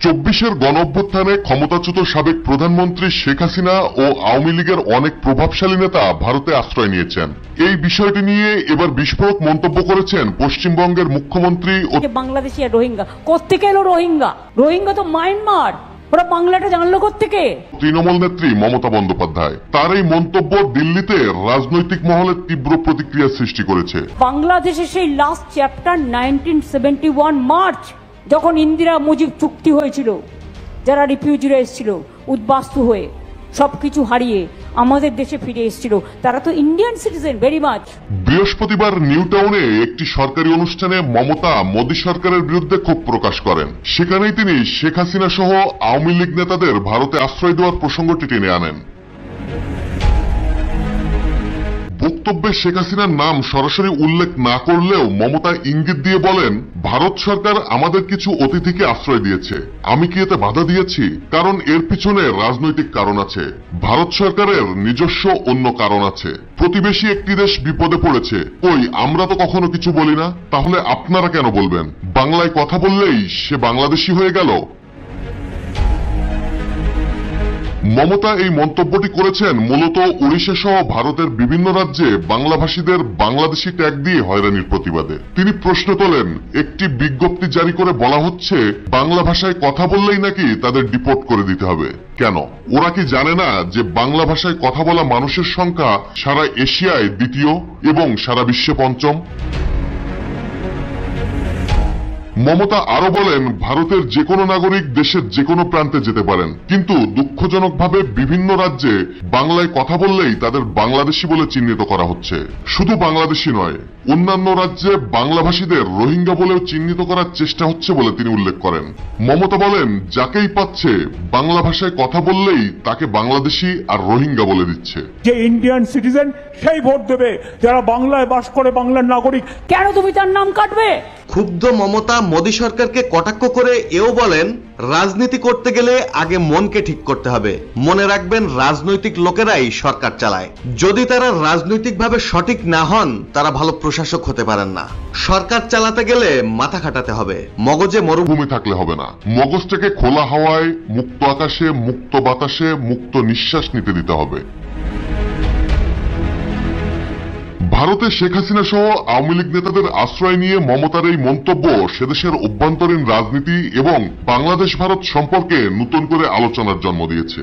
24-এর গণঅভ্যুত্থানে ক্ষমতাচ্যুত সাবেক প্রধানমন্ত্রী শেখ হাসিনা ও আওয়ামী লীগের অনেক প্রভাবশালী নেতা ভারতে আশ্রয় নিয়েছেন। এই বিষয়টি নিয়ে এবার বিস্ফোরক মন্তব্য করেছেন পশ্চিমবঙ্গের মুখ্যমন্ত্রী ও বাংলাদেশি আর রোহিঙ্গা কোত্থেকে এলো? রোহিঙ্গা তো মায়ানমার, ওরা বাংলাটা জানলো কোত্থেকে? তৃণমূল নেত্রী মমতা বন্দ্যোপাধ্যায়। তার এই মন্তব্য দিল্লিতে রাজনৈতিক মহলে তীব্র প্রতিক্রিয়া সৃষ্টি করেছে। বাংলাদেশের সেই লাস্ট চ্যাপ্টার 1971 মার্চ, যখন ইন্দিরা মুজিব চুক্তি হয়েছিল, যারা রিফিউজিরা এসেছিল উদ্বাস্তু হয়ে সবকিছু হারিয়ে আমাদের দেশে ফিরে এসেছিল, তারা তো ইন্ডিয়ান সিটিজেন ভেরি মাচ। বৃহস্পতিবার নিউ টাউনে একটি সরকারি অনুষ্ঠানে মমতা মোদী সরকারের বিরুদ্ধে ক্ষোভ প্রকাশ করেন। সেখানেই তিনি শেখ হাসিনা সহ আওয়ামী লীগ নেতাদের ভারতে আশ্রয় দেওয়ার প্রসঙ্গটি টেনে আনেন। বক্তব্যে শেখ হাসিনার নাম সরাসরি উল্লেখ না করলেও মমতা ইঙ্গিত দিয়ে বলেন, ভারত সরকার আমাদের কিছু অতিথিকে আশ্রয় দিয়েছে, আমি কি এতে বাধা দিয়েছি? কারণ এর পিছনে রাজনৈতিক কারণ আছে, ভারত সরকারের নিজস্ব অন্য কারণ আছে। প্রতিবেশী একটি দেশ বিপদে পড়েছে, কই আমরা তো কখনো কিছু বলি না, তাহলে আপনারা কেন বলবেন? বাংলায় কথা বললেই সে বাংলাদেশি হয়ে গেল? মমতা এই মন্তব্যটি করেছেন মূলত ওড়িশা সহ ভারতের বিভিন্ন রাজ্যে বাংলাভাষীদের বাংলাদেশি ট্যাগ দিয়ে হয়রানির প্রতিবাদে। তিনি প্রশ্ন তোলেন, একটি বিজ্ঞপ্তি জারি করে বলা হচ্ছে বাংলা ভাষায় কথা বললেই নাকি তাদের ডিপোর্ট করে দিতে হবে। কেন? ওরা কি জানে না যে বাংলা ভাষায় কথা বলা মানুষের সংখ্যা সারা এশিয়ায় দ্বিতীয় এবং সারা বিশ্বে পঞ্চম? মমতা আরো বলেন, ভারতের যে কোনো নাগরিক দেশের যে কোনো প্রান্তে যেতে পারেন, কিন্তু দুঃখজনকভাবে বিভিন্ন রাজ্যে বাংলায় কথা বললেই তাদের বাংলাদেশি বলে চিহ্নিত করা হচ্ছে। শুধু বাংলাদেশি নয়, অন্যান্য রাজ্যে বাংলাভাষীদের রোহিঙ্গা বলেও চিহ্নিত করার চেষ্টা হচ্ছে বলে তিনি উল্লেখ করেন। মমতা বলেন, যাকেই পাচ্ছে বাংলা ভাষায় কথা বললেই তাকে বাংলাদেশি আর রোহিঙ্গা বলে দিচ্ছে। যে ইন্ডিয়ান সিটিজেন সেই ভোট দেবে যারা বাংলায় বাস করে, বাংলার নাগরিক। কেন তুমি তার নাম কাটবে? ক্ষুব্ধ মমতা মোদী সরকারকে কটাক্ষ করে এও বলেন, রাজনীতি করতে গেলে আগে মনকে ঠিক করতে হবে। মনে রাখবেন, রাজনৈতিক লোকেরাই সরকার চালায়। যদি তারা রাজনৈতিকভাবে সঠিক না হন, তারা ভালো প্রশাসক হতে পারেন না। সরকার চালাতে গেলে মাথা খাটাতে হবে, মগজে মরুভূমি থাকলে হবে না। মগজটাকে খোলা হাওয়ায়, মুক্ত আকাশে, মুক্ত বাতাসে, মুক্ত নিঃশ্বাস নিতে দিতে হবে। ভারতে শেখ হাসিনা সহ আওয়ামী লীগ নেতাদের আশ্রয় নিয়ে মমতার এই মন্তব্য সেদেশের অভ্যন্তরীণ রাজনীতি এবং বাংলাদেশ ভারত সম্পর্কে নতুন করে আলোচনার জন্ম দিয়েছে।